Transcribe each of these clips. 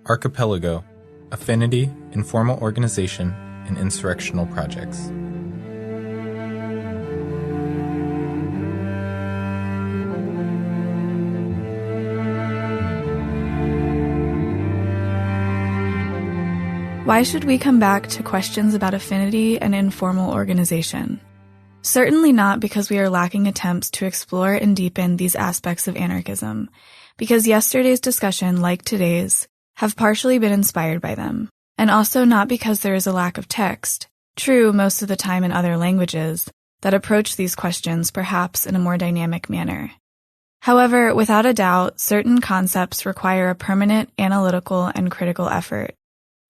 Archipelago, Affinity, Informal Organization, and Insurrectional Projects. Why should we come back to questions about affinity and informal organization? Certainly not because we are lacking attempts to explore and deepen these aspects of anarchism, because yesterday's discussion, like today's, have partially been inspired by them, and also not because there is a lack of text, true most of the time in other languages, that approach these questions perhaps in a more dynamic manner. However, without a doubt, certain concepts require a permanent analytical and critical effort,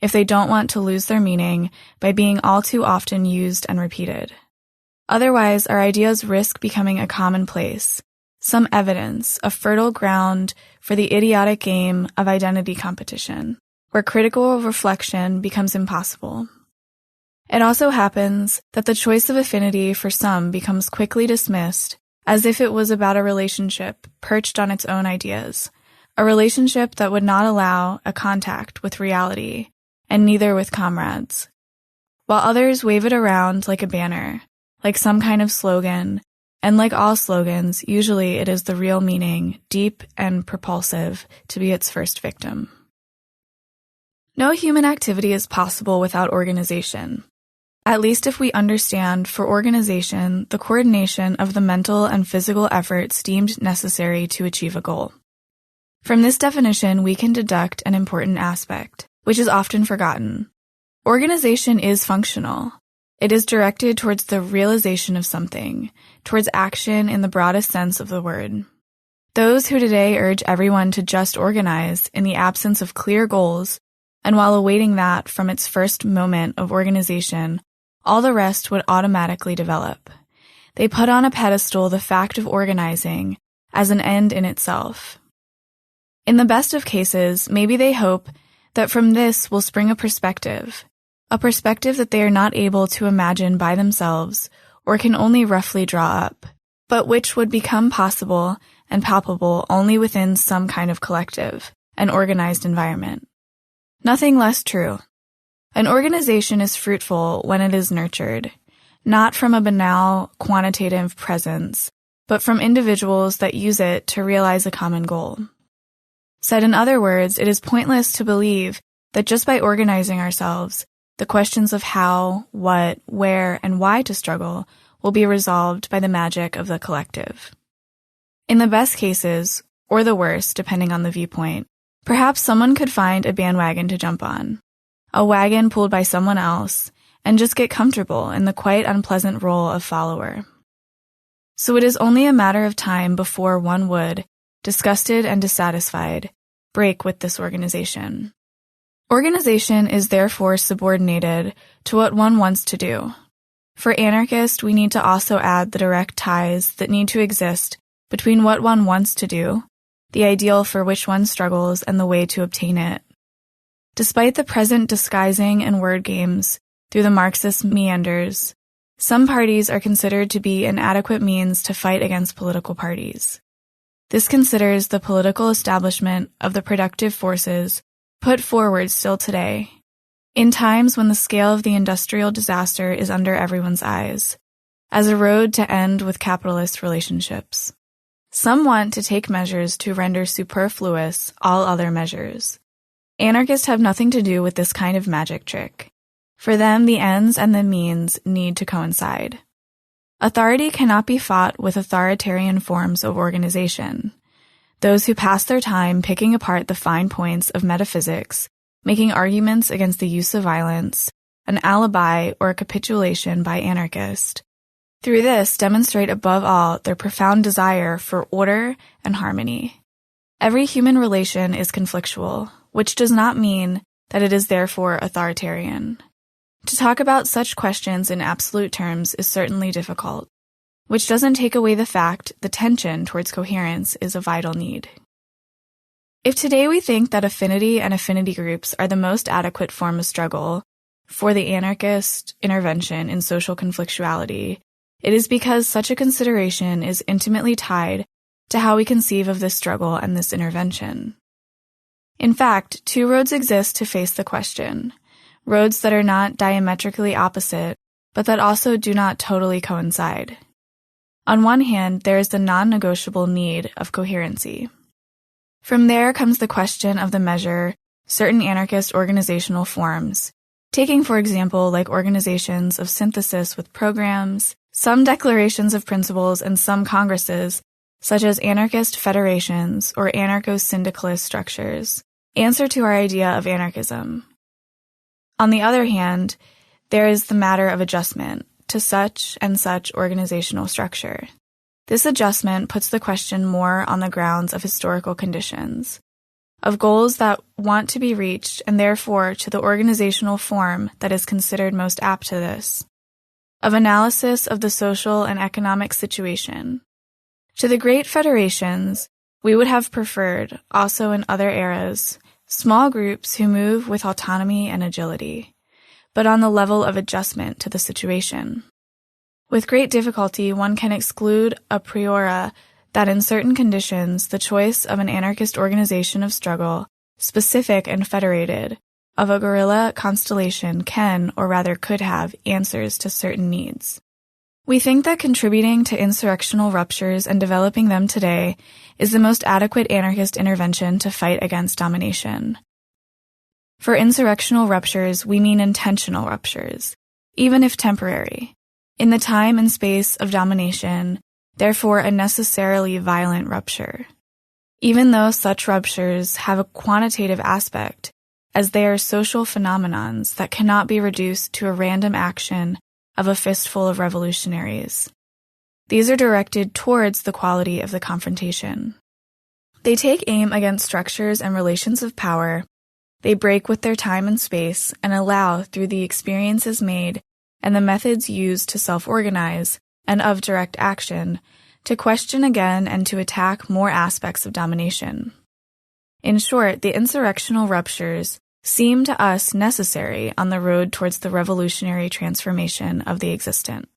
if they don't want to lose their meaning by being all too often used and repeated. Otherwise, our ideas risk becoming a commonplace, some evidence, a fertile ground for the idiotic game of identity competition, where critical reflection becomes impossible. It also happens that the choice of affinity for some becomes quickly dismissed as if it was about a relationship perched on its own ideas, a relationship that would not allow a contact with reality, and neither with comrades. While others wave it around like a banner, like some kind of slogan, and like all slogans, usually it is the real meaning, deep and propulsive, to be its first victim. No human activity is possible without organization, at least if we understand for organization the coordination of the mental and physical efforts deemed necessary to achieve a goal. From this definition, we can deduct an important aspect, which is often forgotten. Organization is functional. It is directed towards the realization of something, towards action in the broadest sense of the word. Those who today urge everyone to just organize in the absence of clear goals, and while awaiting that from its first moment of organization, all the rest would automatically develop. They put on a pedestal the fact of organizing as an end in itself. In the best of cases, maybe they hope that from this will spring a perspective that they are not able to imagine by themselves or can only roughly draw up, but which would become possible and palpable only within some kind of collective, an organized environment. Nothing less true. An organization is fruitful when it is nurtured, not from a banal quantitative presence, but from individuals that use it to realize a common goal. Said in other words, it is pointless to believe that just by organizing ourselves, the questions of how, what, where, and why to struggle will be resolved by the magic of the collective. In the best cases, or the worst, depending on the viewpoint, perhaps someone could find a bandwagon to jump on, a wagon pulled by someone else, and just get comfortable in the quite unpleasant role of follower. So it is only a matter of time before one would, disgusted and dissatisfied, break with this organization. Organization is therefore subordinated to what one wants to do. For Anarchist, we need to also add the direct ties that need to exist between what one wants to do, the ideal for which one struggles, and the way to obtain it. Despite the present disguising and word games through the Marxist meanders, some parties are considered to be an adequate means to fight against political parties. This considers the political establishment of the productive forces put forward still today, in times when the scale of the industrial disaster is under everyone's eyes, as a road to end with capitalist relationships. Some want to take measures to render superfluous all other measures. Anarchists have nothing to do with this kind of magic trick. For them, the ends and the means need to coincide. Authority cannot be fought with authoritarian forms of organization. Those who pass their time picking apart the fine points of metaphysics, making arguments against the use of violence, an alibi or a capitulation by Anarchist, through this demonstrate above all their profound desire for order and harmony. Every human relation is conflictual, which does not mean that it is therefore authoritarian. To talk about such questions in absolute terms is certainly difficult, which doesn't take away the fact the tension towards coherence is a vital need. If today we think that affinity and affinity groups are the most adequate form of struggle for the anarchist intervention in social conflictuality, it is because such a consideration is intimately tied to how we conceive of this struggle and this intervention. In fact, two roads exist to face the question, roads that are not diametrically opposite, but that also do not totally coincide. On one hand, there is the non-negotiable need of coherency. From there comes the question of the measure certain anarchist organizational forms, taking, for example, like organizations of synthesis with programs, some declarations of principles, and some congresses, such as anarchist federations or anarcho-syndicalist structures, answer to our idea of anarchism. On the other hand, there is the matter of adjustment to such and such organizational structure. This adjustment puts the question more on the grounds of historical conditions, of goals that want to be reached, and therefore to the organizational form that is considered most apt to this, of analysis of the social and economic situation. To the great federations, we would have preferred, also in other eras, small groups who move with autonomy and agility, but on the level of adjustment to the situation. With great difficulty, one can exclude a priori that in certain conditions, the choice of an anarchist organization of struggle, specific and federated, of a guerrilla constellation can, or rather could have, answers to certain needs. We think that contributing to insurrectional ruptures and developing them today is the most adequate anarchist intervention to fight against domination. For insurrectional ruptures, we mean intentional ruptures, even if temporary, in the time and space of domination, therefore a necessarily violent rupture. Even though such ruptures have a quantitative aspect, as they are social phenomenons that cannot be reduced to a random action of a fistful of revolutionaries. These are directed towards the quality of the confrontation. They take aim against structures and relations of power. They break with their time and space and allow, through the experiences made and the methods used to self-organize and of direct action, to question again and to attack more aspects of domination. In short, the insurrectional ruptures seem to us necessary on the road towards the revolutionary transformation of the existent.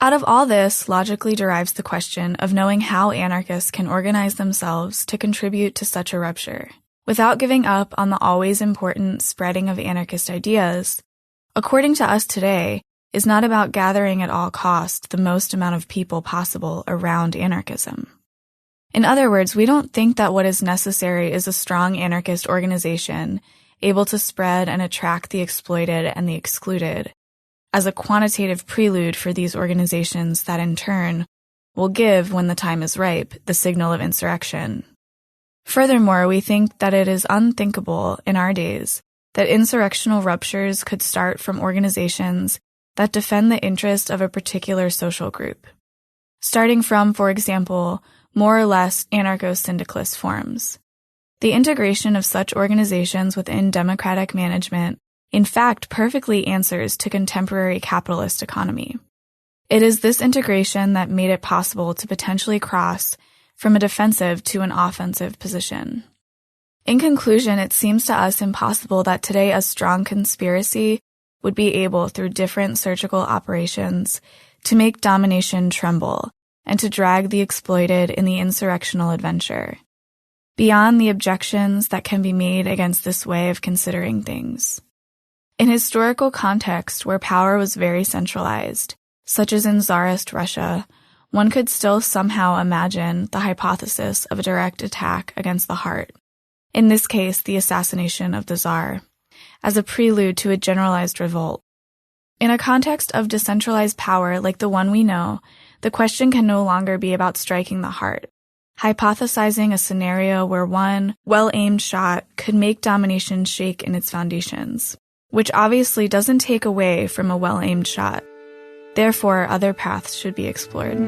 Out of all this logically derives the question of knowing how anarchists can organize themselves to contribute to such a rupture, without giving up on the always important spreading of anarchist ideas. According to us today, is not about gathering at all costs the most amount of people possible around anarchism. In other words, we don't think that what is necessary is a strong anarchist organization able to spread and attract the exploited and the excluded, as a quantitative prelude for these organizations that in turn will give, when the time is ripe, the signal of insurrection. Furthermore, we think that it is unthinkable in our days that insurrectional ruptures could start from organizations that defend the interest of a particular social group, starting from, for example, more or less anarcho-syndicalist forms. The integration of such organizations within democratic management, in fact, perfectly answers to contemporary capitalist economy. It is this integration that made it possible to potentially cross from a defensive to an offensive position. In conclusion, it seems to us impossible that today a strong conspiracy would be able, through different surgical operations, to make domination tremble and to drag the exploited in the insurrectional adventure, beyond the objections that can be made against this way of considering things. In historical context where power was very centralized, such as in Tsarist Russia, one could still somehow imagine the hypothesis of a direct attack against the heart, in this case the assassination of the Tsar, as a prelude to a generalized revolt. In a context of decentralized power like the one we know, the question can no longer be about striking the heart, hypothesizing a scenario where one well-aimed shot could make domination shake in its foundations, which obviously doesn't take away from a well-aimed shot. Therefore, other paths should be explored.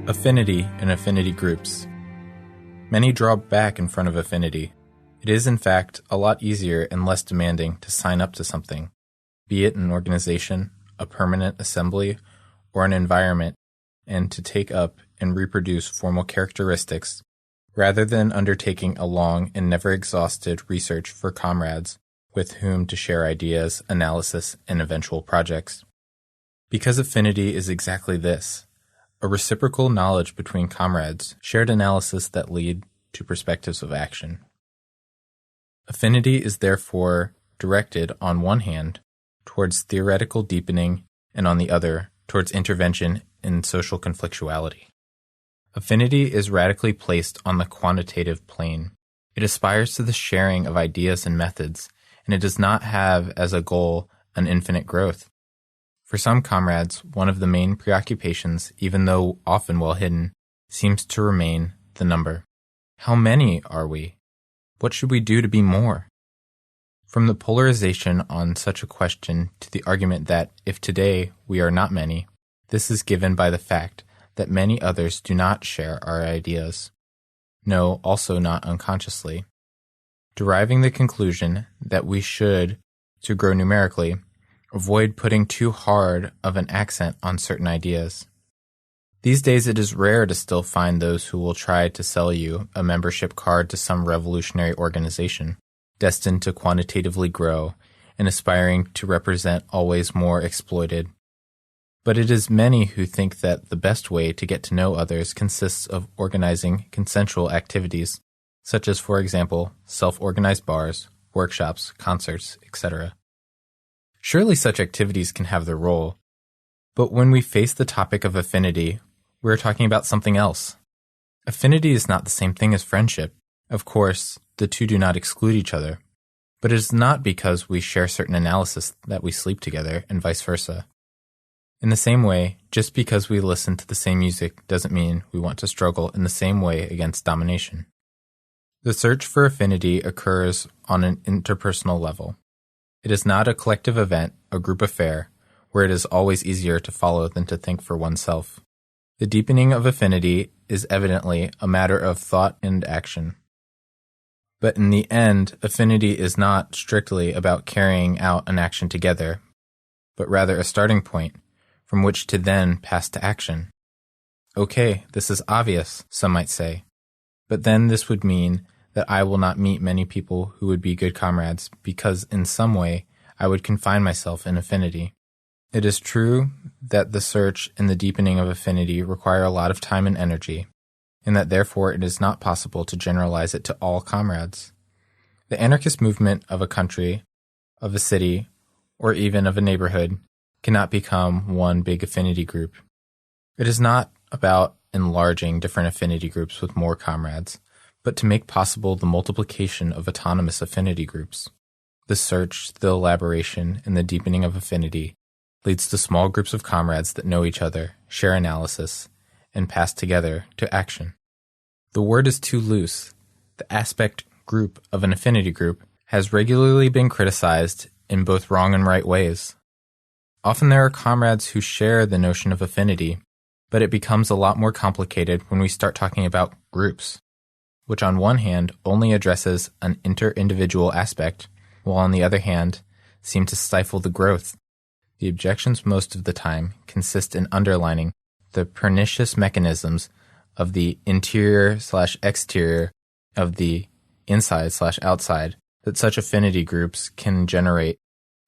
Affinity and affinity groups. Many draw back in front of affinity. It is, in fact, a lot easier and less demanding to sign up to something, be it an organization, a permanent assembly, or an environment, and to take up and reproduce formal characteristics, rather than undertaking a long and never-exhausted research for comrades with whom to share ideas, analysis, and eventual projects. Because affinity is exactly this, a reciprocal knowledge between comrades, shared analysis that lead to perspectives of action. Affinity is therefore directed, on one hand, towards theoretical deepening, and on the other, towards intervention in social conflictuality. Affinity is radically placed on the quantitative plane. It aspires to the sharing of ideas and methods, and it does not have as a goal an infinite growth. For some comrades, one of the main preoccupations, even though often well hidden, seems to remain the number. How many are we? What should we do to be more? From the polarization on such a question to the argument that, if today we are not many, this is given by the fact that many others do not share our ideas. No, also not unconsciously. Deriving the conclusion that we should, to grow numerically, avoid putting too hard of an accent on certain ideas. These days it is rare to still find those who will try to sell you a membership card to some revolutionary organization, destined to quantitatively grow and aspiring to represent always more exploited. But it is many who think that the best way to get to know others consists of organizing consensual activities, such as, for example, self-organized bars, workshops, concerts, etc. Surely such activities can have their role, but when we face the topic of affinity, we are talking about something else. Affinity is not the same thing as friendship. Of course, the two do not exclude each other, but it is not because we share certain analysis that we sleep together, and vice versa. In the same way, just because we listen to the same music doesn't mean we want to struggle in the same way against domination. The search for affinity occurs on an interpersonal level. It is not a collective event, a group affair, where it is always easier to follow than to think for oneself. The deepening of affinity is evidently a matter of thought and action. But in the end, affinity is not strictly about carrying out an action together, but rather a starting point from which to then pass to action. Okay, this is obvious, some might say, but then this would mean that I will not meet many people who would be good comrades because in some way I would confine myself in affinity. It is true that the search and the deepening of affinity require a lot of time and energy, and that therefore it is not possible to generalize it to all comrades. The anarchist movement of a country, of a city, or even of a neighborhood cannot become one big affinity group. It is not about enlarging different affinity groups with more comrades, but to make possible the multiplication of autonomous affinity groups. The search, the elaboration, and the deepening of affinity leads to small groups of comrades that know each other, share analysis, and pass together to action. The word is too loose. The aspect group of an affinity group has regularly been criticized in both wrong and right ways. Often there are comrades who share the notion of affinity, but it becomes a lot more complicated when we start talking about groups, which on one hand only addresses an inter-individual aspect, while on the other hand seem to stifle the growth. The objections most of the time consist in underlining the pernicious mechanisms of the interior/exterior, of the inside/outside, that such affinity groups can generate,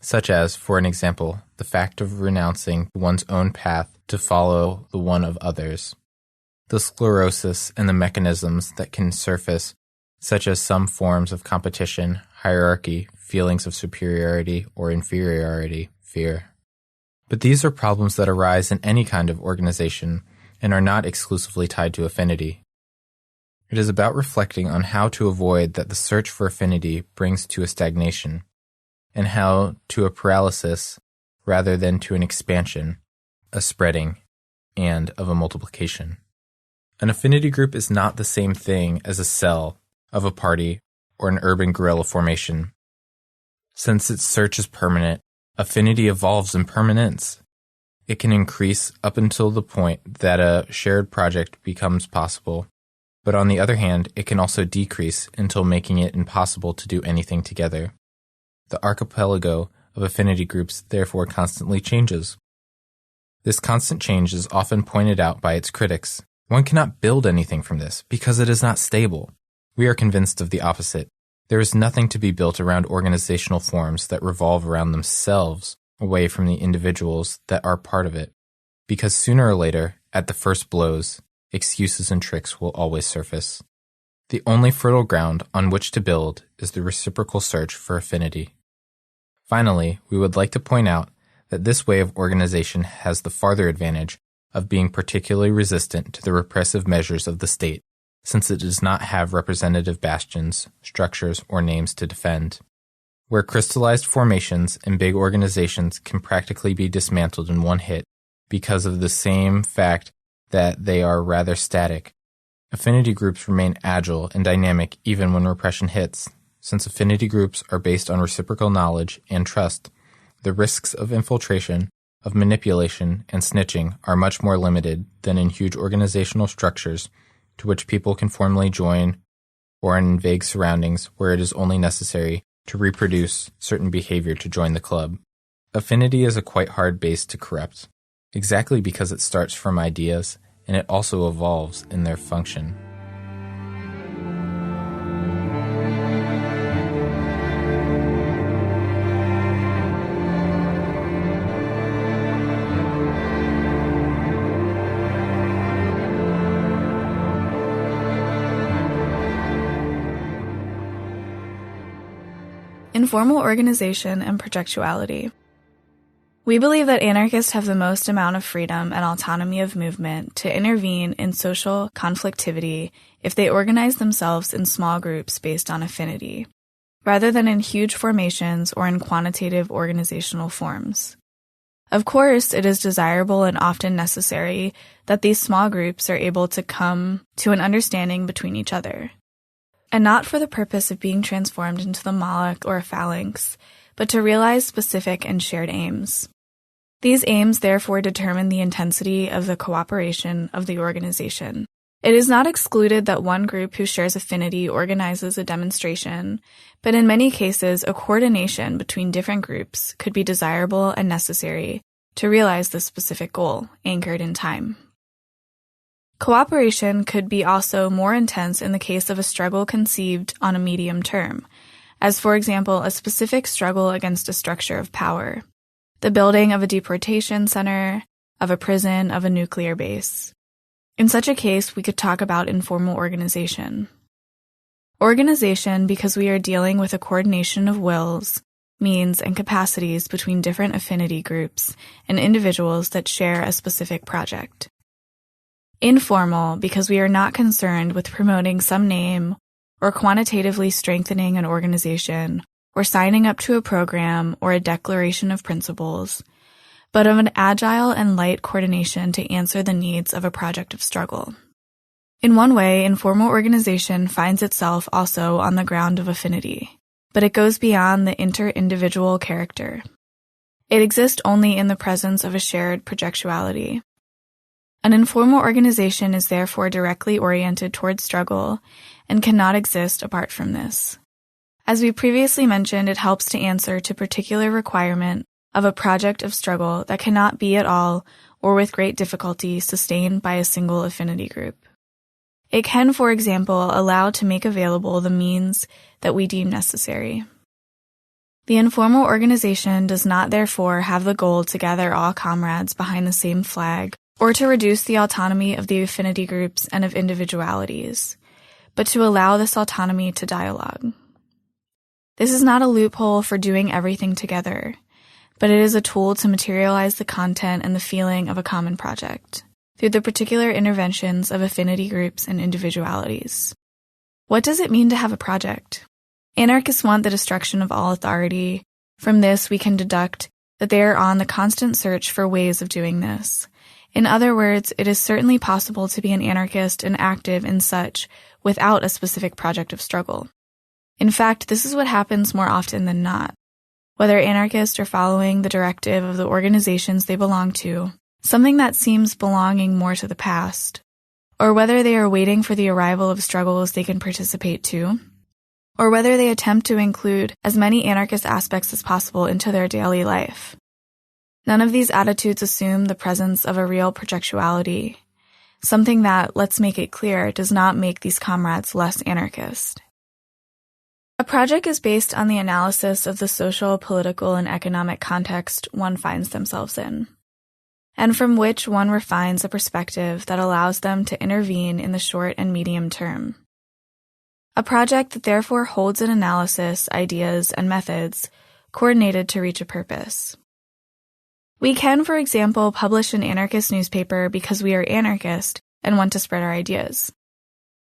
such as, for an example, the fact of renouncing one's own path to follow the one of others. The sclerosis and the mechanisms that can surface, such as some forms of competition, hierarchy, feelings of superiority or inferiority, fear. But these are problems that arise in any kind of organization and are not exclusively tied to affinity. It is about reflecting on how to avoid that the search for affinity brings to a stagnation, and how to a paralysis rather than to an expansion, a spreading, and of a multiplication. An affinity group is not the same thing as a cell of a party or an urban guerrilla formation. Since its search is permanent, affinity evolves in permanence. It can increase up until the point that a shared project becomes possible, but on the other hand, it can also decrease until making it impossible to do anything together. The archipelago of affinity groups therefore constantly changes. This constant change is often pointed out by its critics, One cannot build anything from this because it is not stable. We are convinced of the opposite. There is nothing to be built around organizational forms that revolve around themselves away from the individuals that are part of it, because sooner or later, at the first blows, excuses and tricks will always surface. The only fertile ground on which to build is the reciprocal search for affinity. Finally, we would like to point out that this way of organization has the farther advantage of being particularly resistant to the repressive measures of the state, since it does not have representative bastions, structures, or names to defend. Where crystallized formations and big organizations can practically be dismantled in one hit because of the same fact that they are rather static, affinity groups remain agile and dynamic even when repression hits. Since affinity groups are based on reciprocal knowledge and trust, the risks of infiltration, of manipulation, and snitching are much more limited than in huge organizational structures to which people can formally join, or in vague surroundings where it is only necessary to reproduce certain behavior to join the club. Affinity is a quite hard base to corrupt, exactly because it starts from ideas and it also evolves in their function. Informal organization and projectuality. We believe that anarchists have the most amount of freedom and autonomy of movement to intervene in social conflictivity if they organize themselves in small groups based on affinity, rather than in huge formations or in quantitative organizational forms. Of course, it is desirable and often necessary that these small groups are able to come to an understanding between each other, and not for the purpose of being transformed into the Moloch or a phalanx, but to realize specific and shared aims. These aims therefore determine the intensity of the cooperation of the organization. It is not excluded that one group who shares affinity organizes a demonstration, but in many cases a coordination between different groups could be desirable and necessary to realize this specific goal, anchored in time. Cooperation could be also more intense in the case of a struggle conceived on a medium term, as for example a specific struggle against a structure of power, the building of a deportation center, of a prison, of a nuclear base. In such a case, we could talk about informal organization. Organization because we are dealing with a coordination of wills, means, and capacities between different affinity groups and individuals that share a specific project. Informal because we are not concerned with promoting some name or quantitatively strengthening an organization or signing up to a program or a declaration of principles, but of an agile and light coordination to answer the needs of a project of struggle. In one way, informal organization finds itself also on the ground of affinity, but it goes beyond the inter-individual character. It exists only in the presence of a shared projectuality. An informal organization is therefore directly oriented towards struggle and cannot exist apart from this. As we previously mentioned, it helps to answer to particular requirement of a project of struggle that cannot be at all or with great difficulty sustained by a single affinity group. It can, for example, allow to make available the means that we deem necessary. The informal organization does not therefore have the goal to gather all comrades behind the same flag or to reduce the autonomy of the affinity groups and of individualities, but to allow this autonomy to dialogue. This is not a loophole for doing everything together, but it is a tool to materialize the content and the feeling of a common project through the particular interventions of affinity groups and individualities. What does it mean to have a project? Anarchists want the destruction of all authority. From this, we can deduct that they are on the constant search for ways of doing this. In other words, it is certainly possible to be an anarchist and active in such without a specific project of struggle. In fact, this is what happens more often than not. Whether anarchists are following the directive of the organizations they belong to, something that seems belonging more to the past, or whether they are waiting for the arrival of struggles they can participate to, or whether they attempt to include as many anarchist aspects as possible into their daily life. None of these attitudes assume the presence of a real projectuality. something that, let's make it clear, does not make these comrades less anarchist. A project is based on the analysis of the social, political, and economic context one finds themselves in, and from which one refines a perspective that allows them to intervene in the short and medium term. A project that therefore holds an analysis, ideas, and methods coordinated to reach a purpose. We can, for example, publish an anarchist newspaper because we are anarchist and want to spread our ideas.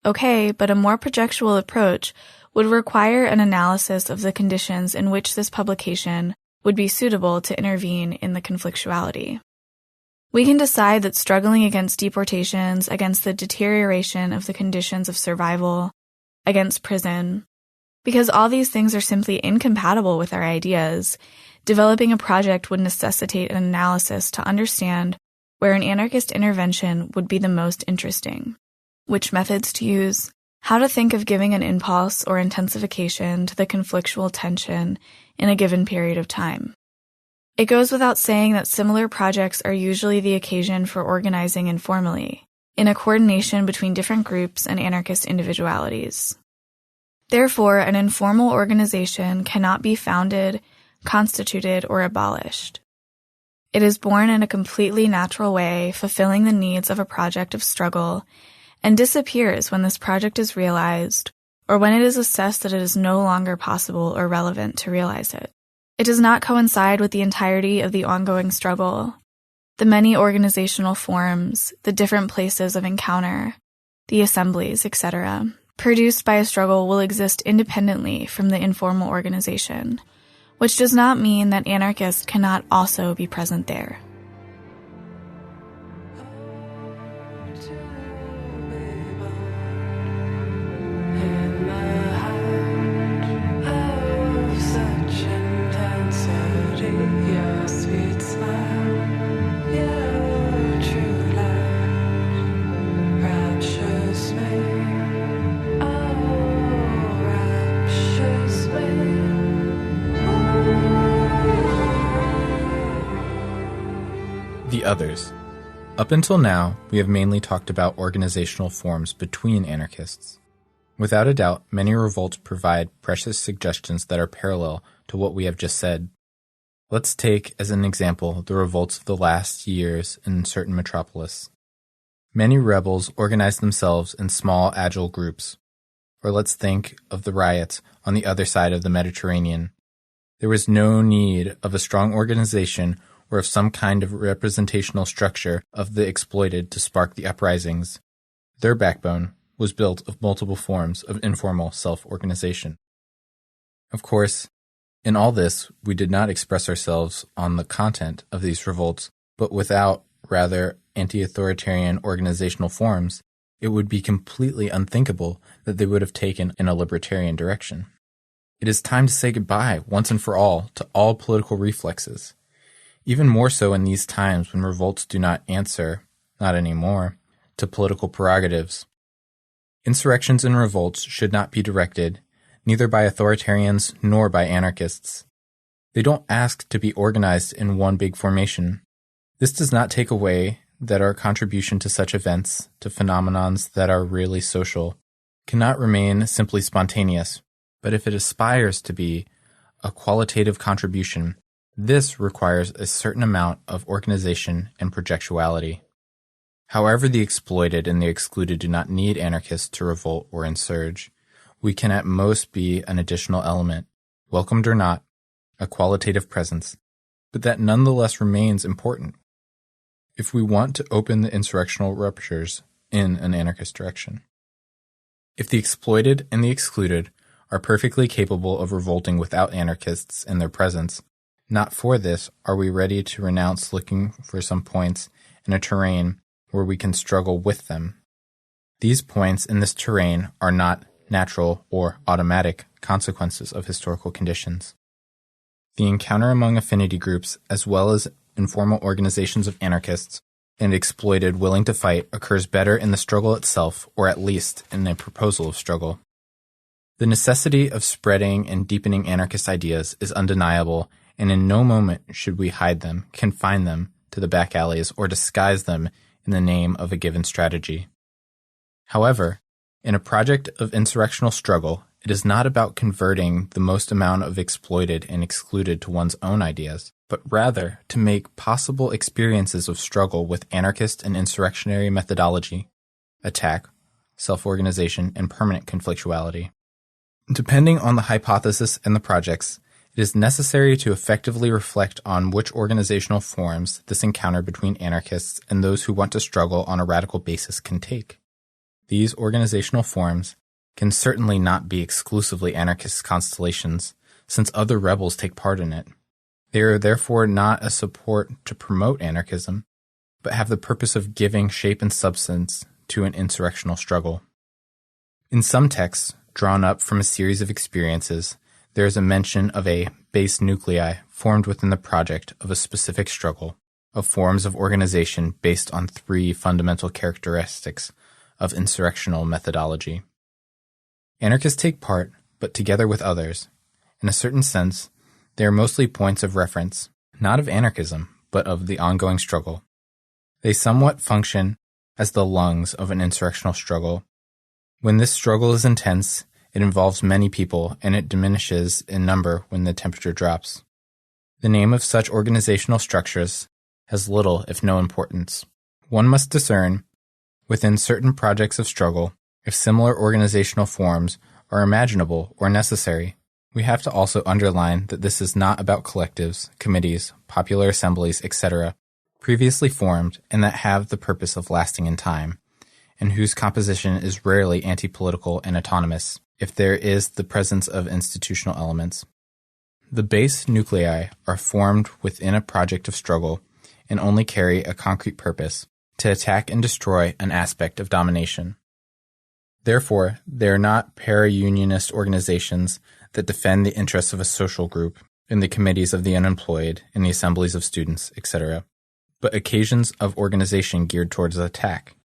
Okay, but a more projectual approach would require an analysis of the conditions in which this publication would be suitable to intervene in the conflictuality. We can decide that struggling against deportations, against the deterioration of the conditions of survival, against prison, because all these things are simply incompatible with our ideas, developing a project would necessitate an analysis to understand where an anarchist intervention would be the most interesting, which methods to use, how to think of giving an impulse or intensification to the conflictual tension in a given period of time. It goes without saying that similar projects are usually the occasion for organizing informally, in a coordination between different groups and anarchist individualities. Therefore, an informal organization cannot be founded, constituted, or abolished. It is born in a completely natural way, fulfilling the needs of a project of struggle, and disappears when this project is realized, or when it is assessed that it is no longer possible or relevant to realize it. It does not coincide with the entirety of the ongoing struggle, the many organizational forms, the different places of encounter, the assemblies, etc., produced by a struggle will exist independently from the informal organization, which does not mean that anarchists cannot also be present there. The others. Up until now, we have mainly talked about organizational forms between anarchists. Without a doubt, many revolts provide precious suggestions that are parallel to what we have just said. Let's take, as an example, the revolts of the last years in certain metropolis. Many rebels organized themselves in small, agile groups. Or let's think of the riots on the other side of the Mediterranean. There was no need of a strong organization or of some kind of representational structure of the exploited to spark the uprisings. Their backbone was built of multiple forms of informal self-organization. Of course, in all this, we did not express ourselves on the content of these revolts, but without, rather, anti-authoritarian organizational forms, it would be completely unthinkable that they would have taken in a libertarian direction. It is time to say goodbye, once and for all, to all political reflexes. Even more so in these times when revolts do not answer, not anymore, to political prerogatives. Insurrections and revolts should not be directed, neither by authoritarians nor by anarchists. They don't ask to be organized in one big formation. This does not take away that our contribution to such events, to phenomenons that are really social, cannot remain simply spontaneous, but if it aspires to be a qualitative contribution, this requires a certain amount of organization and projectuality. However, the exploited and the excluded do not need anarchists to revolt or insurge. We can at most be an additional element, welcomed or not, a qualitative presence, but that nonetheless remains important if we want to open the insurrectional ruptures in an anarchist direction. If the exploited and the excluded are perfectly capable of revolting without anarchists in their presence, not for this are we ready to renounce looking for some points in a terrain where we can struggle with them. These points in this terrain are not natural or automatic consequences of historical conditions. The encounter among affinity groups, as well as informal organizations of anarchists and exploited willing to fight, occurs better in the struggle itself, or at least in a proposal of struggle. The necessity of spreading and deepening anarchist ideas is undeniable, and in no moment should we hide them, confine them to the back alleys, or disguise them in the name of a given strategy. However, in a project of insurrectional struggle, it is not about converting the most amount of exploited and excluded to one's own ideas, but rather to make possible experiences of struggle with anarchist and insurrectionary methodology, attack, self-organization, and permanent conflictuality. Depending on the hypothesis and the projects, it is necessary to effectively reflect on which organizational forms this encounter between anarchists and those who want to struggle on a radical basis can take. These organizational forms can certainly not be exclusively anarchist constellations, since other rebels take part in it. They are therefore not a support to promote anarchism, but have the purpose of giving shape and substance to an insurrectional struggle. In some texts, drawn up from a series of experiences, there is a mention of a base nuclei formed within the project of a specific struggle, of forms of organization based on 3 fundamental characteristics of insurrectional methodology. Anarchists take part, but together with others. In a certain sense, they are mostly points of reference, not of anarchism, but of the ongoing struggle. They somewhat function as the lungs of an insurrectional struggle. When this struggle is intense, it involves many people, and it diminishes in number when the temperature drops. The name of such organizational structures has little, if no importance. One must discern, within certain projects of struggle, if similar organizational forms are imaginable or necessary. We have to also underline that this is not about collectives, committees, popular assemblies, etc., previously formed and that have the purpose of lasting in time, and whose composition is rarely anti-political and autonomous, if there is the presence of institutional elements. The base nuclei are formed within a project of struggle and only carry a concrete purpose, to attack and destroy an aspect of domination. Therefore, they are not para-unionist organizations that defend the interests of a social group in the committees of the unemployed, in the assemblies of students, etc., but occasions of organization geared towards attack.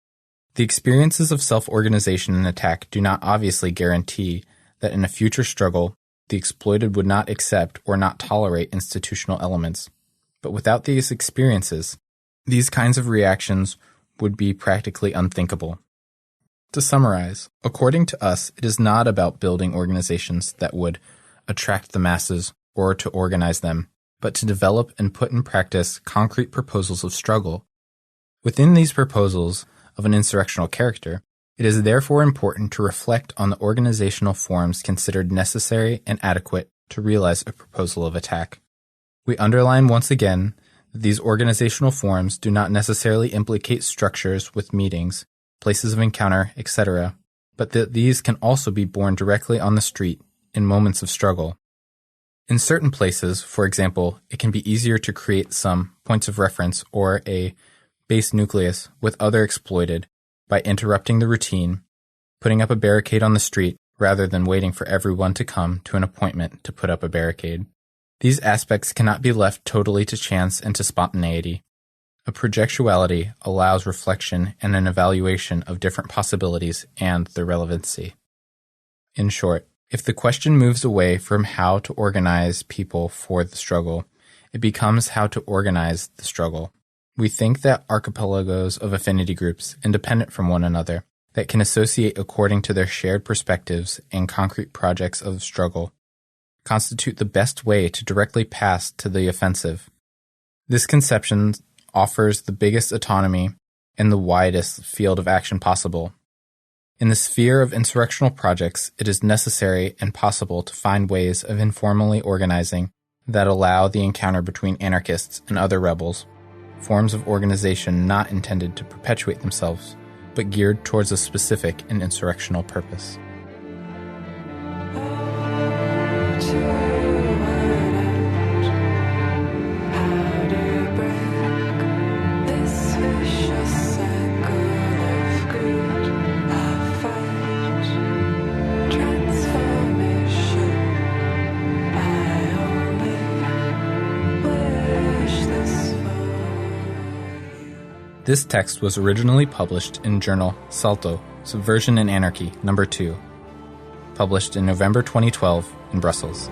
The experiences of self-organization and attack do not obviously guarantee that in a future struggle, the exploited would not accept or not tolerate institutional elements. But without these experiences, these kinds of reactions would be practically unthinkable. To summarize, according to us, it is not about building organizations that would attract the masses or to organize them, but to develop and put in practice concrete proposals of struggle. Within these proposals of an insurrectional character, it is therefore important to reflect on the organizational forms considered necessary and adequate to realize a proposal of attack. We underline once again that these organizational forms do not necessarily implicate structures with meetings, places of encounter, etc., but that these can also be born directly on the street in moments of struggle. In certain places, for example, it can be easier to create some points of reference or a base nucleus with other exploited by interrupting the routine, putting up a barricade on the street rather than waiting for everyone to come to an appointment to put up a barricade. These aspects cannot be left totally to chance and to spontaneity. A projectuality allows reflection and an evaluation of different possibilities and their relevancy. In short, if the question moves away from how to organize people for the struggle, it becomes how to organize the struggle. We think that archipelagos of affinity groups, independent from one another, that can associate according to their shared perspectives and concrete projects of struggle, constitute the best way to directly pass to the offensive. This conception offers the biggest autonomy and the widest field of action possible. In the sphere of insurrectional projects, it is necessary and possible to find ways of informally organizing that allow the encounter between anarchists and other rebels, forms of organization not intended to perpetuate themselves, but geared towards a specific and insurrectional purpose. This text was originally published in journal Salto, Subversion and Anarchy, No. 2, published in November 2012 in Brussels.